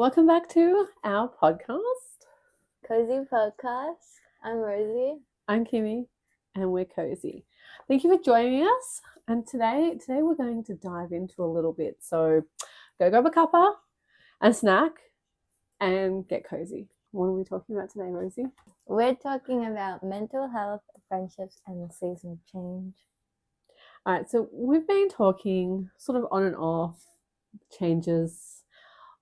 Welcome back to our podcast. Kozie podcast. I'm Rosie. I'm Kymmi and we're Kozie. Thank you for joining us. And today we're going to dive into a little bit. So go grab a cuppa and snack and get cozy. What are we talking about today, Rosie? We're talking about mental health, friendships, and the season of change. All right, so we've been talking sort of on and off changes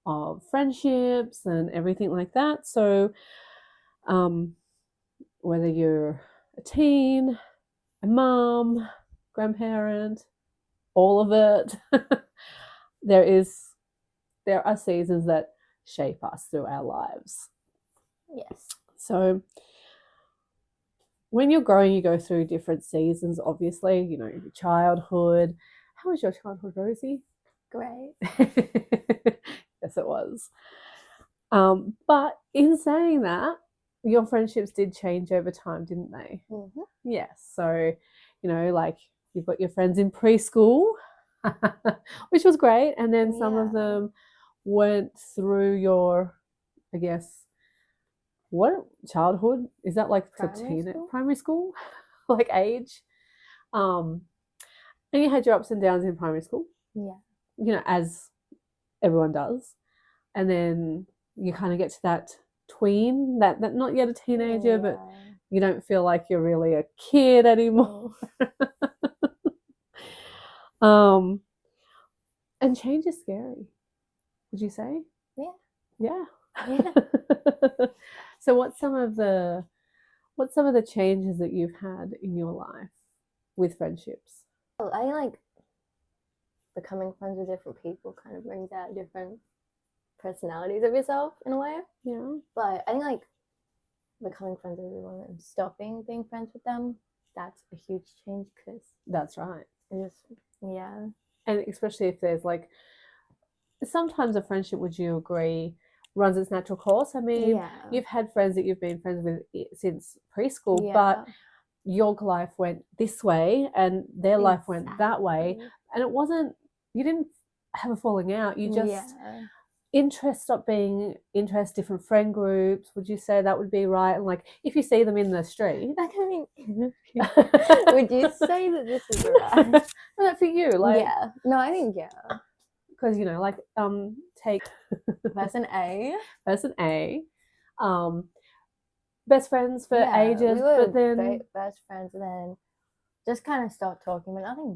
of friendships and everything like that. So whether you're a teen, a mum, grandparent, all of it, there are seasons that shape us through our lives. Yes. So when you're growing, you go through different seasons, obviously, your childhood. How was your childhood, Rosie? Great. Yes, it was. But in saying that, your friendships did change over time, didn't they? Mm-hmm. Yes. So, like you've got your friends in preschool, which was great. And then some of them went through your, I guess, what childhood? Is that like primary school? Like age? And you had your ups and downs in primary school. Yeah. As everyone does. And then you kind of get to that tween, that not yet a teenager, but you don't feel like you're really a kid anymore. And change is scary, would you say? Yeah. So what's some of the changes that you've had in your life with friendships? Well, I like becoming friends with different people kind of brings out different personalities of yourself in a way. Yeah. But I think like becoming friends with everyone and stopping being friends with them, that's a huge change because that's right. And especially if there's like sometimes a friendship, would you agree, runs its natural course? I mean, you've had friends that you've been friends with since preschool, but your life went this way and their life went that way, and it wasn't, you didn't have a falling out, you just interest stopped being interest, different friend groups. Would you say that would be right? And like if you see them in the street, would you say that this is right? No, for you, like I think because take person A, best friends for ages, we were but then best friends, and then just kind of stopped talking, but nothing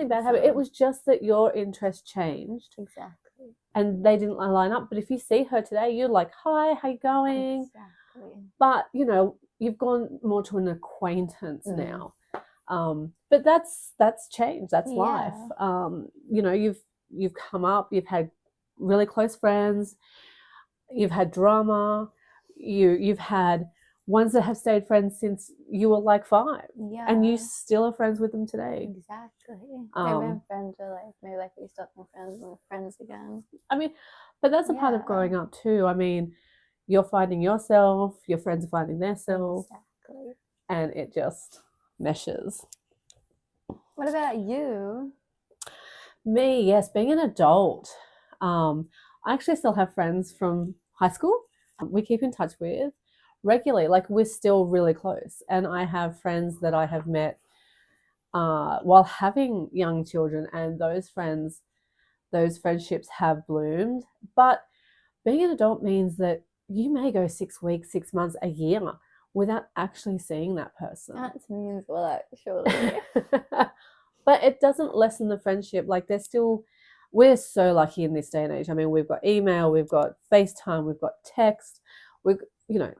bad happened. It was just that your interest changed, exactly, and they didn't line up. But if you see her today, you're like, hi, how you going? Exactly. But you've gone more to an acquaintance now. But that's change, that's life. You've come up, you've had really close friends, you've had drama, you've had ones that have stayed friends since you were like 5, and you still are friends with them today. Exactly. They've been friends for like maybe like we stopped being friends and we're friends again. I mean, but that's a part of growing up too. I mean, you're finding yourself, your friends are finding themselves, and it just meshes. What about you? Me, yes, being an adult. I actually still have friends from high school. We keep in touch with regularly. Like we're still really close. And I have friends that I have met while having young children, and those friendships have bloomed. But being an adult means that you may go 6 weeks, 6 months, a year without actually seeing that person. That means a lot, surely. But it doesn't lessen the friendship. Like we're so lucky in this day and age. I mean, we've got email, we've got FaceTime, we've got text.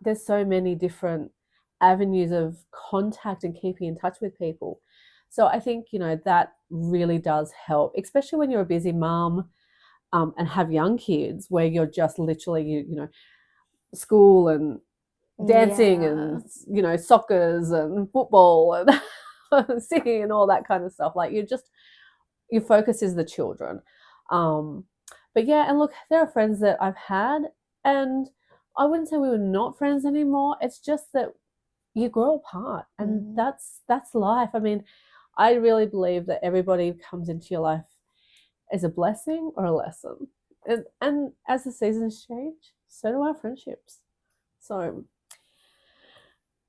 There's so many different avenues of contact and keeping in touch with people. So I think, that really does help, especially when you're a busy mom and have young kids where you're just literally, school and dancing and, soccers and football and singing and all that kind of stuff. Like your focus is the children. But and look, there are friends that I've had, and I wouldn't say we were not friends anymore. It's just that you grow apart, and that's life. I mean, I really believe that everybody comes into your life as a blessing or a lesson. And as the seasons change, so do our friendships. So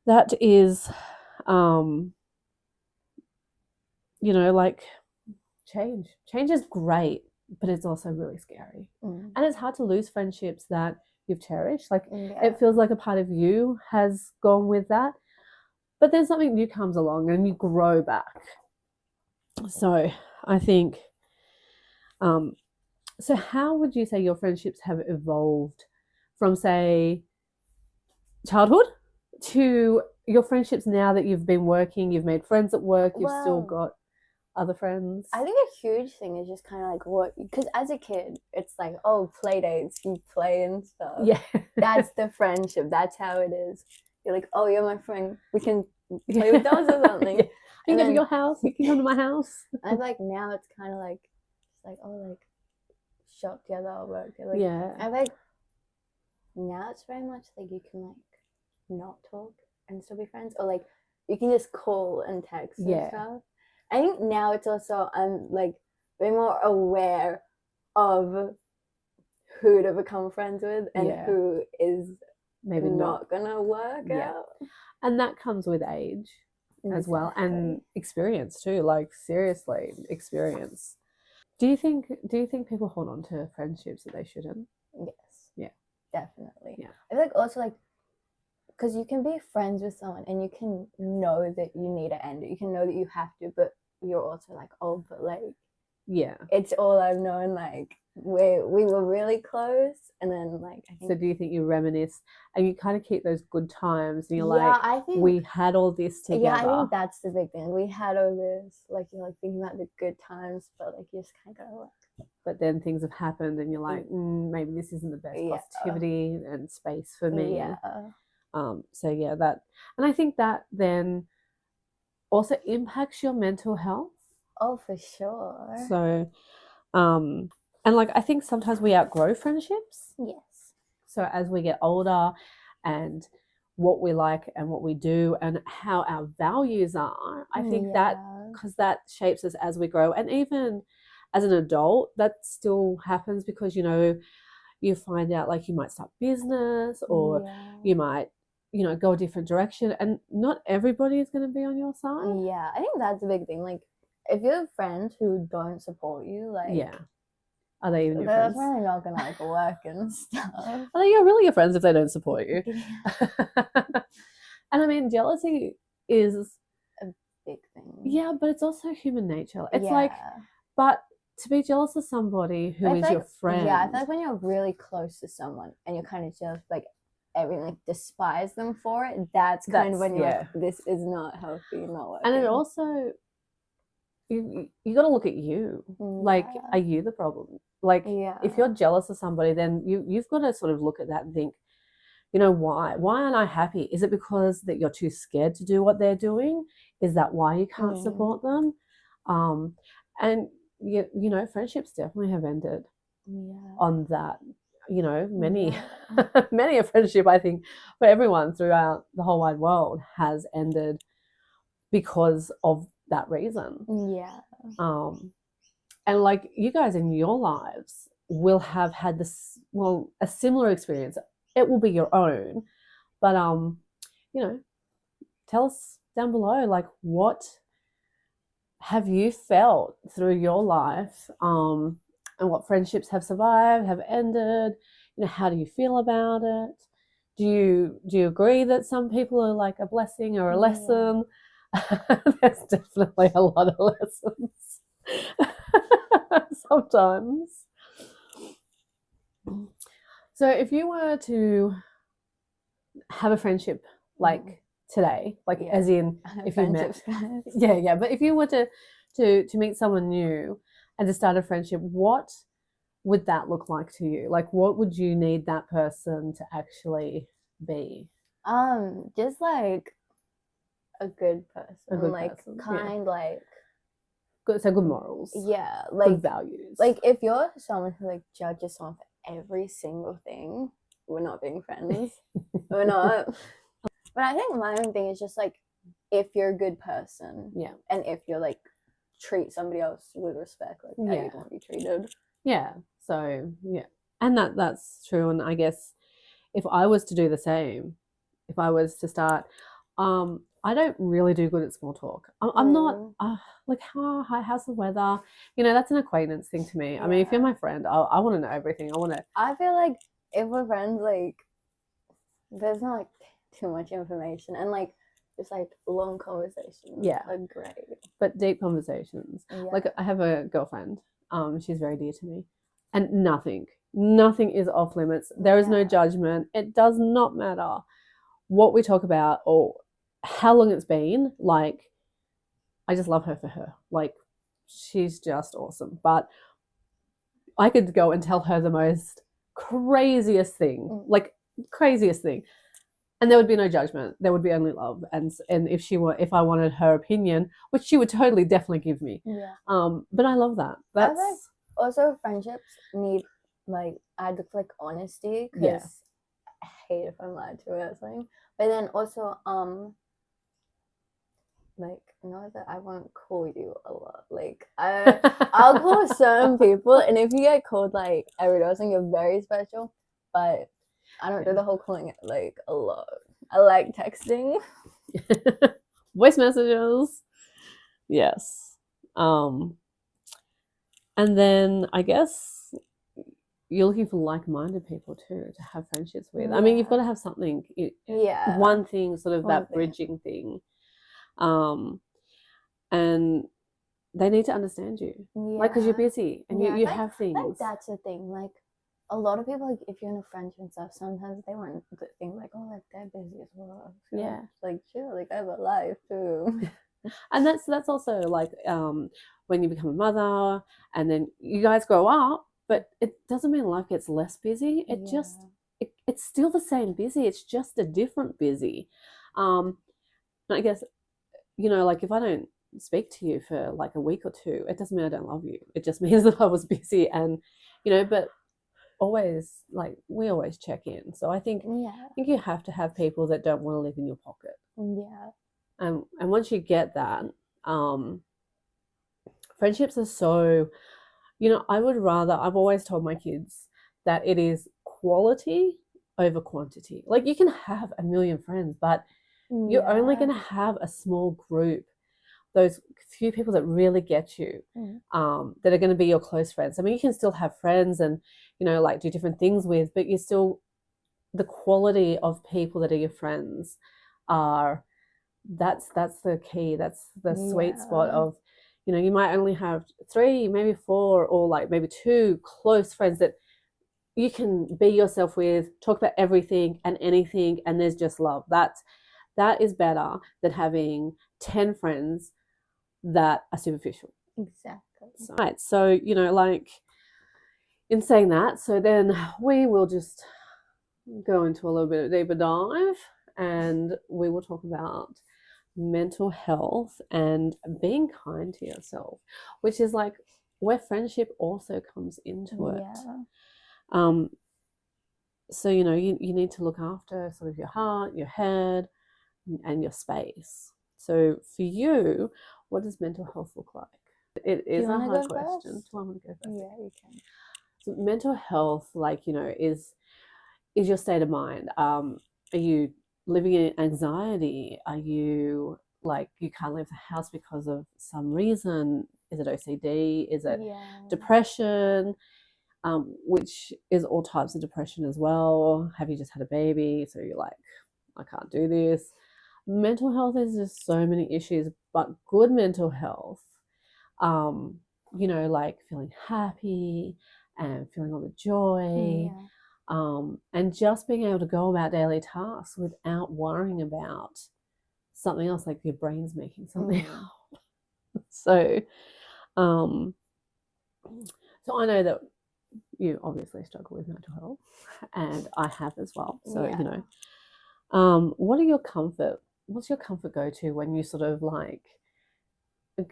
that is, like change. Change is great, but it's also really scary. And it's hard to lose friendships that you've cherished. Like it feels like a part of you has gone with that. But then something new comes along and you grow back. So I think, so how would you say your friendships have evolved from, say, childhood to your friendships now that you've been working, you've made friends at work, you've still got other friends? I think a huge thing is just kind of like what, because as a kid, it's like, oh, play dates, you play and stuff. Yeah. That's the friendship. That's how it is. You're like, oh, you're my friend. We can play with dolls or something. Yeah. You can go to your house. You can come to my house. I like now it's kind of like, it's like, oh, like shop together or work together. Like, Yeah. I like now it's very much like you can like not talk and still be friends, or like you can just call and text and stuff. I think now it's also I'm like way more aware of who to become friends with and who is maybe not gonna work out. And that comes with age as well, and experience too. Like seriously, experience. Do you think people hold on to friendships that they shouldn't? Yes. Yeah. Definitely. Yeah. I feel like also like, because you can be friends with someone and you can know that you need to end it. You can know that you have to, but you're also like, oh, but like, yeah, it's all I've known. Like we were really close, and then like I think. So do you think you reminisce and you kind of keep those good times, and you're I think we had all this together? Yeah, I think that's the big thing. We had all this, like you're like thinking about the good times, but like you just kind of like. But then things have happened, and you're like, maybe this isn't the best positivity and space for me. Yeah. So yeah, that, and I think that then also impacts your mental health. Oh, for sure. So, and like I think sometimes we outgrow friendships. Yes. So as we get older, and what we like and what we do and how our values are, I think that, because that shapes us as we grow, and even as an adult, that still happens, because you find out like you might start business, or you might go a different direction, and not everybody is going to be on your side. Yeah, I think that's a big thing. Like if you have friends who don't support you, like are they even your friends? They're probably not gonna like work and stuff. Are they really your friends if they don't support you? And I mean, jealousy is a big thing. Yeah, but it's also human nature. It's like, but to be jealous of somebody who is your friend. Yeah, I feel like when you're really close to someone and you're kind of jealous, like everything, like despise them for it. That's kind of when you're like, this is not healthy, not working. And it also, you got to look at you. Like, are you the problem? Like, if you're jealous of somebody, then you've got to sort of look at that and think, why aren't I happy? Is it because that you're too scared to do what they're doing? Is that why you can't support them? And friendships definitely have ended on that. Many many a friendship, I think, for everyone throughout the whole wide world has ended because of that reason. And like you guys in your lives will have had this, a similar experience. It will be your own, but tell us down below, like, what have you felt through your life, and what friendships have survived, have ended? How do you feel about it? Do you agree that some people are like a blessing or a lesson? There's definitely a lot of lessons sometimes. So if you were to have a friendship like today, like as in if you met, but if you were to meet someone new and to start a friendship, what would that look like to you? Like, what would you need that person to actually be? Just like a good person, like good, so good morals, like good values. Like if you're someone who like judges someone for every single thing, we're not being friends. We're not. But I think my own thing is just like, if you're a good person, and if you're like treat somebody else with respect, like how you want to be treated. So yeah, and that's true. And I guess if I was to do the same, if I was to start, I don't really do good at small talk. I'm not like, hi, how's the weather? You know, that's an acquaintance thing to me. I mean, if you're my friend, I want to know everything. I feel like if we're friends, like there's not like too much information, and like just like long conversations are great. But deep conversations. Like I have a girlfriend. She's very dear to me, and nothing is off limits. There is no judgment. It does not matter what we talk about or how long it's been. Like, I just love her for her. Like, she's just awesome. But I could go and tell her the most craziest thing, like craziest thing, and there would be no judgment. There would be only love. And if I wanted her opinion, which she would totally definitely give me. But I love that. That's I like also friendships need like like honesty, because I hate if I'm lied to or something. But then also like, know that I won't call you a lot. Like I'll call certain people, and if you get called like every day, I think you're very special. But I don't do the whole calling it like a lot. I like texting. Voice messages. Yes. And then I guess you're looking for like-minded people too to have friendships with. I mean, you've got to have something. One thing, sort of that bridging thing. And they need to understand you, like, because you're busy and you have things. Like, that's the thing. Like, a lot of people, like, if you're in a friendship and stuff, sometimes they want to think like, oh, like they're busy as well. So, like, chill. Like, I have a life too. And that's also like when you become a mother and then you guys grow up, but it doesn't mean life gets less busy. It just it's still the same busy. It's just a different busy. I guess, you know, like if I don't speak to you for like a week or two, it doesn't mean I don't love you. It just means that I was busy, and you know, but always, like, we always check in. So I think you have to have people that don't want to live in your pocket. And once you get that, friendships are so, you know, I've always told my kids that it is quality over quantity. Like, you can have a million friends, but you're only going to have a small group, those few people that really get you, that are going to be your close friends. I mean, you can still have friends and, you know, like do different things with, but the quality of people that are your friends are, that's the key. That's the sweet spot of, you know, you might only have 3, maybe 4, or like maybe 2 close friends that you can be yourself with, talk about everything and anything, and there's just love. That is better than having 10 friends that are superficial. Exactly. So, you know, like, in saying that, so then we will just go into a little bit of deeper dive, and we will talk about mental health and being kind to yourself, which is like where friendship also comes into it. So, you know, you need to look after sort of your heart, your head, and your space. So for you, what does mental health look like? It is a hard question. Do I want to go first? Yeah, you can. So mental health, like, you know, is your state of mind. Are you living in anxiety? Are you like, you can't leave the house because of some reason? Is it OCD? Is it depression? Which is all types of depression as well. Have you just had a baby? So you're like, I can't do this. Mental health is just so many issues, but good mental health, you know, like feeling happy and feeling all the joy, and just being able to go about daily tasks without worrying about something else, like your brain's making something up. So I know that you obviously struggle with mental health, and I have as well. So, you know, what's your comfort go-to when you sort of like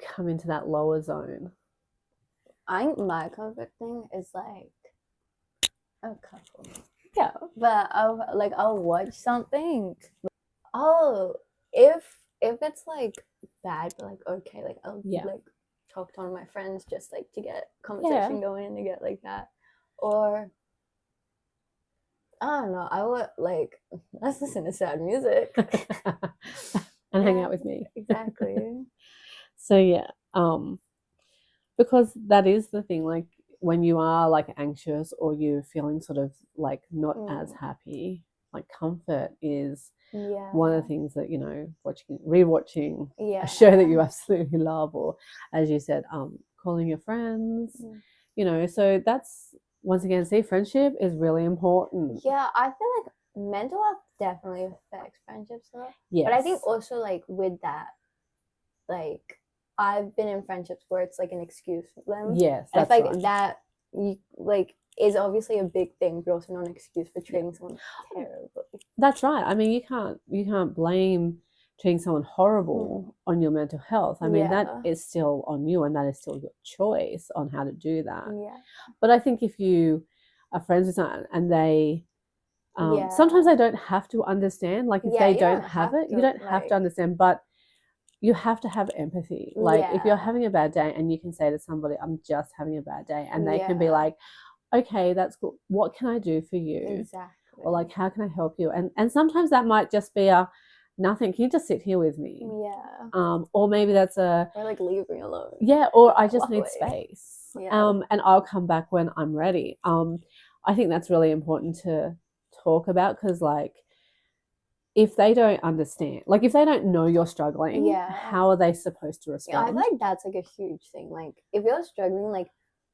come into that lower zone? I think my comfort thing is like a couple. Yeah, but I'll watch something. Oh, if it's like bad, but like okay, like I'll like talk to one of my friends just like to get conversation going and to get like that. Or I don't know, I would like, let's listen to sad music. And hang out with me. Exactly. So yeah, because that is the thing, like when you are like anxious or you're feeling sort of like not as happy, like comfort is one of the things that, you know, rewatching a show that you absolutely love, or as you said, calling your friends, you know. So that's, once again, see, friendship is really important. Yeah, I feel like mental health definitely affects friendships a lot. Yes. But I think also like with that, like I've been in friendships where it's like an excuse for them. Yes, that's like right. That you like is obviously a big thing, but also not an excuse for treating someone terribly. That's right. I mean, you can't blame treating someone horrible on your mental health. I mean, that is still on you, and that is still your choice on how to do that. Yeah. But I think if you are friends with someone and they, sometimes they don't have to understand. Like if they don't have it, you don't have to understand, but you have to have empathy. Like if you're having a bad day and you can say to somebody, I'm just having a bad day, and they can be like, okay, that's good. What can I do for you? Exactly. Or like, how can I help you? And sometimes that might just be a nothing. Can you just sit here with me? Yeah. Or maybe that's or like leave me alone. Yeah. Or I just need space. Yeah. And I'll come back when I'm ready. I think that's really important to talk about, because like if they don't understand, like if they don't know you're struggling, how are they supposed to respond? Yeah, I feel like that's like a huge thing. Like if you're struggling, like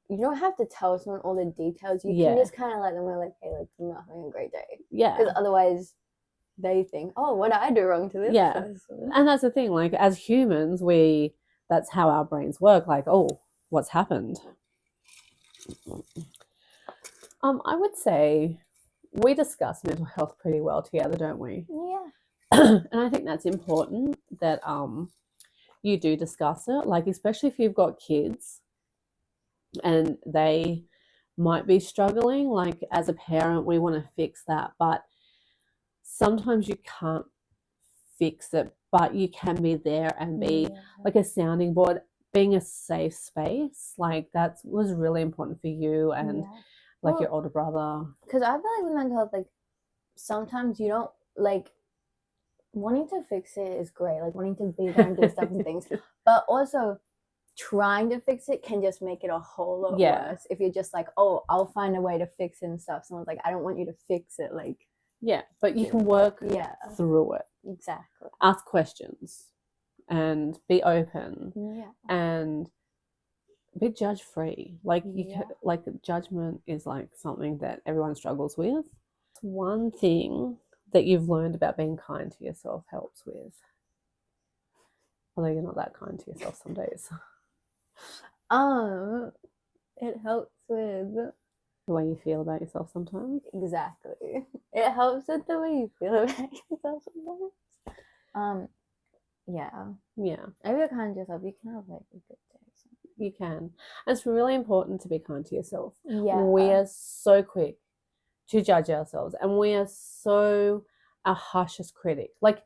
you don't have to tell someone all the details. You can just kind of let them know, like, hey, like I'm not having a great day. Yeah. Because otherwise they think, oh, what did I do wrong to this person? And that's the thing, like as humans, that's how our brains work. Like, oh, what's happened? I would say we discuss mental health pretty well together, don't we? Yeah. And I think that's important that you do discuss it, like especially if you've got kids and they might be struggling. Like as a parent, we want to fix that, but sometimes you can't fix it, but you can be there and be like a sounding board, being a safe space. Like that was really important for you and like your older brother. Because I feel like with mental health, like sometimes you don't like wanting to fix it is great, like wanting to be there and do stuff and things, but also trying to fix it can just make it a whole lot worse if you're just like, oh, I'll find a way to fix it and stuff. Someone's like, I don't want you to fix it. Like, yeah, but you can work through it. Exactly. Ask questions and be open and be judge free. Like like judgment is like something that everyone struggles with. One thing that you've learned about being kind to yourself helps with, although you're not that kind to yourself some days. It helps with the way you feel about yourself sometimes. Exactly. It helps with the way you feel about yourself sometimes. Yeah. If you're kind to yourself, you can have like a good day. You can. And it's really important to be kind to yourself. Yeah. We are so quick to judge ourselves, and we are so our harshest critic. Like,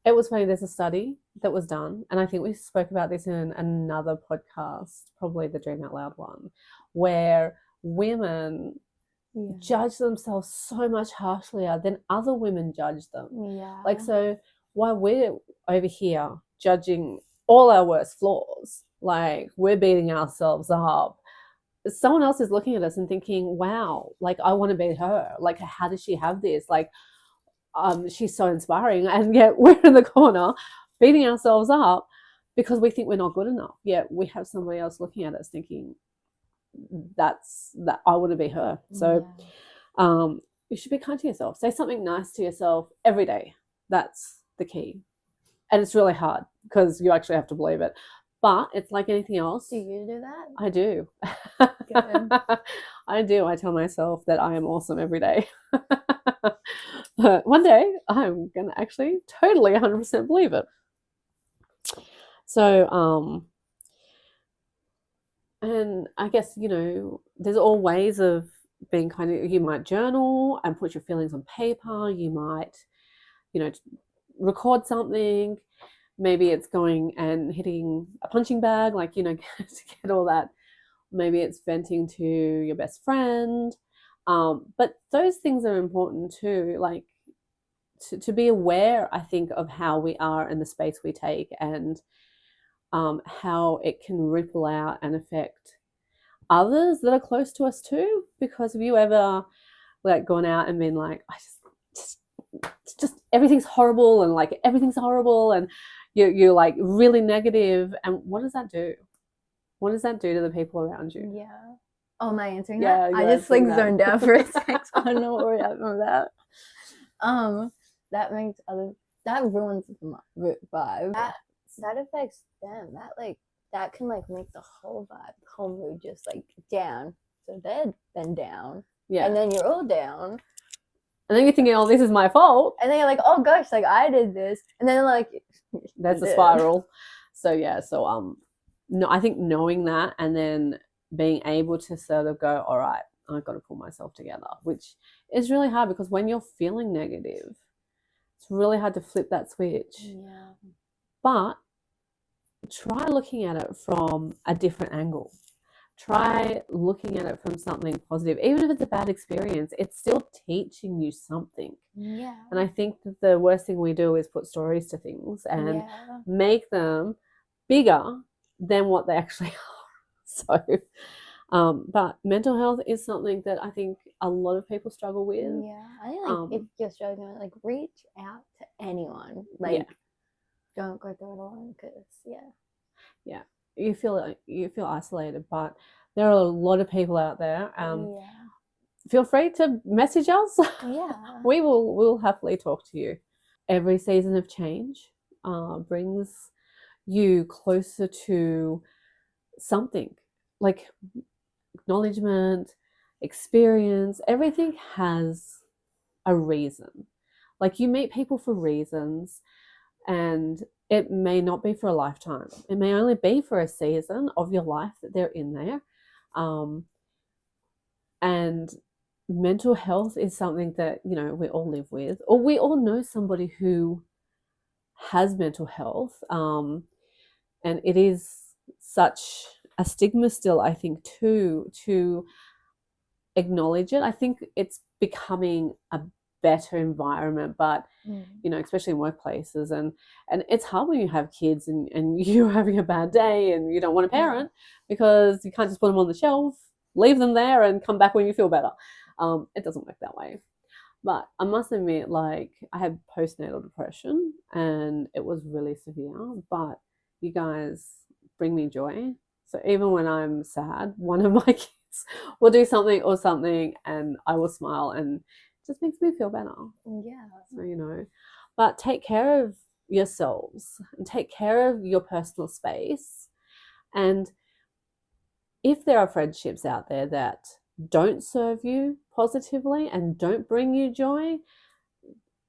it was funny, there's a study that was done, and I think we spoke about this in another podcast, probably the Dream Out Loud one, where women judge themselves so much harsher than other women judge them. Yeah. Like, so while we're over here judging all our worst flaws, like we're beating ourselves up, someone else is looking at us and thinking, wow, like I want to be her. Like, how does she have this? Like, she's so inspiring. And yet we're in the corner beating ourselves up because we think we're not good enough. Yet we have somebody else looking at us thinking, that I want to be her. So you should be kind to yourself. Say something nice to yourself every day. That's the key. And it's really hard because you actually have to believe it. But it's like anything else. Do you do that? I do. Good. I do. I tell myself that I am awesome every day. But one day I'm going to actually totally 100% believe it. So, and I guess, you know, there's all ways of being kind of, you might journal and put your feelings on paper. You might, you know, record something. Maybe it's going and hitting a punching bag, like, you know, to get all that maybe it's venting to your best friend. But those things are important too, like to be aware, I think, of how we are and the space we take, and how it can ripple out and affect others that are close to us too. Because have you ever like gone out and been like, I just everything's horrible, and like everything's horrible, and you're like really negative, and what does that do? What does that do to the people around you? Yeah. Oh, am I answering Yeah, that? I just like zoned out for a sec. I don't know what we're talking about. That makes that ruins my vibe. That affects them. That can like make the whole vibe, the whole mood just like down. So they're then down. Yeah. And then you're all down. And then you're thinking, oh, this is my fault. And then you're like, oh gosh, like I did this. And then like that's a spiral. So yeah, so no, I think knowing that and then being able to sort of go, all right, I've got to pull myself together, which is really hard because when you're feeling negative, it's really hard to flip that switch. Yeah. But try looking at it from a different angle. Try looking at it from something positive. Even if it's a bad experience, it's still teaching you something. Yeah. And I think that the worst thing we do is put stories to things and make them bigger than what they actually are. So, but mental health is something that I think a lot of people struggle with. Yeah. I think like if you're struggling, like reach out to anyone. Like don't go through it alone, because you feel isolated, but there are a lot of people out there. Feel free to message us. We'll happily talk to you. Every season of change brings you closer to something, like acknowledgement, experience. Everything has a reason. Like you meet people for reasons, and it may not be for a lifetime. It may only be for a season of your life that they're in there. And mental health is something that, you know, we all live with, or we all know somebody who has mental health. And it is such a stigma still, I think, to acknowledge it. I think it's becoming a better environment, but you know, especially in workplaces, and it's hard when you have kids and you're having a bad day and you don't want a parent because you can't just put them on the shelf, leave them there and come back when you feel better. It doesn't work that way. But I must admit, like, I had postnatal depression and it was really severe, but you guys bring me joy. So even when I'm sad, one of my kids will do something and I will smile, and just makes me feel better. Yeah. So, you know, but take care of yourselves and take care of your personal space. And if there are friendships out there that don't serve you positively and don't bring you joy,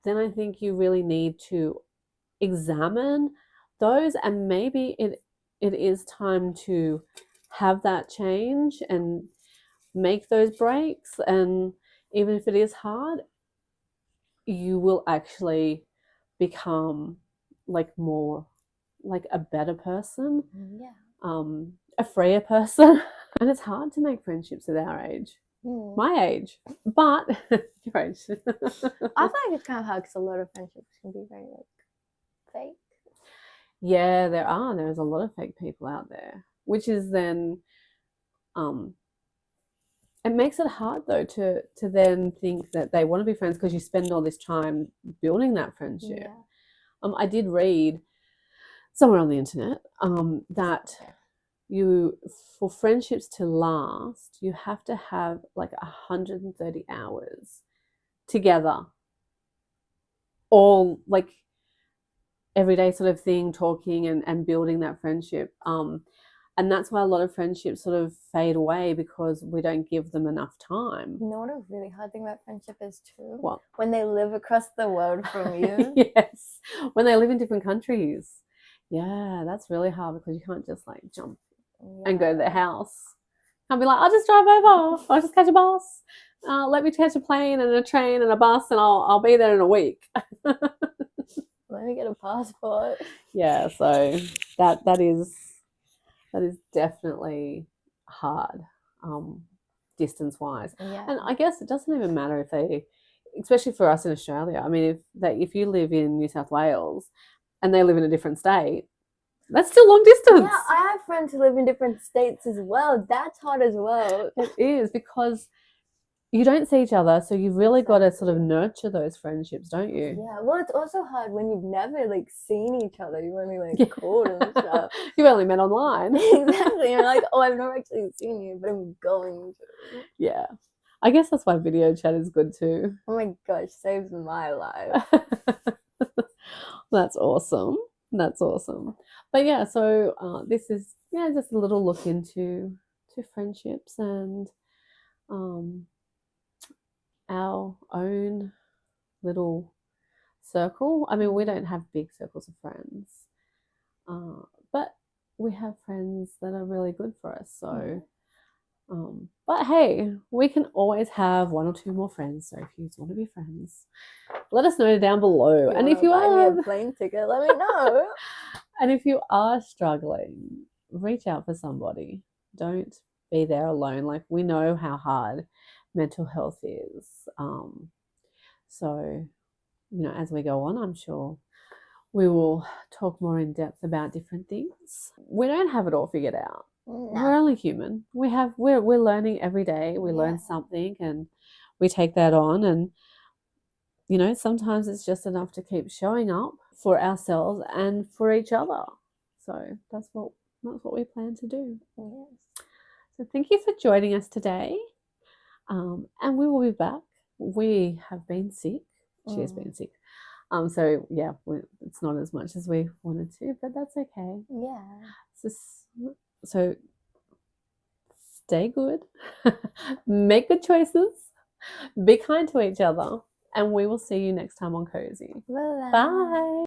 then I think you really need to examine those, and maybe it is time to have that change and make those breaks. And even if it is hard, you will actually become like more like a better person, a freer person. And it's hard to make friendships at our age, my age, but your age. I feel like it's kind of hard because a lot of friendships can be very like fake. Yeah, there's a lot of fake people out there, which is then it makes it hard though to then think that they want to be friends because you spend all this time building that friendship. I did read somewhere on the internet that for friendships to last, you have to have like 130 hours together, all like everyday sort of thing, talking and building that friendship. And that's why a lot of friendships sort of fade away, because we don't give them enough time. You know what a really hard thing about friendship is too? What? When they live across the world from you. Yes, when they live in different countries. Yeah, that's really hard because you can't just like jump and go to their house. I'll be like, I'll just drive over. I'll just catch a bus. Let me catch a plane and a train and a bus, and I'll be there in a week. Let me get a passport. Yeah, so that is definitely hard, distance-wise. Yeah. And I guess it doesn't even matter if they, especially for us in Australia. I mean, if you live in New South Wales and they live in a different state, that's still long distance. Yeah, I have friends who live in different states as well. That's hard as well. It is, because you don't see each other, so you've really got to sort of nurture those friendships, don't you? Yeah, well, it's also hard when you've never like seen each other. You've only like called and stuff. You've only met online. Exactly. You're like, oh, I've never actually seen you, but I'm going to. Yeah. I guess that's why video chat is good too. Oh my gosh, saves my life. That's awesome. That's awesome. But yeah, so this is just a little look into friendships and our own little circle. I mean, we don't have big circles of friends, but we have friends that are really good for us. So, but hey, we can always have 1 or 2 more friends. So if you want to be friends, let us know down below. And if you buy me a plane ticket, let me know. And if you are struggling, reach out for somebody. Don't be there alone. Like, we know how hard mental health is. So, as we go on, I'm sure we will talk more in depth about different things. We don't have it all figured out. No. We're only human. We're learning every day. We learn something and we take that on, and sometimes it's just enough to keep showing up for ourselves and for each other. So that's what we plan to do. Yes. So thank you for joining us today. And we will be back. We have been sick. She has been sick. So yeah, it's not as much as we wanted to, but that's okay. Yeah. So stay good. Make good choices. Be kind to each other. And we will see you next time on Kozie. Bye. Bye.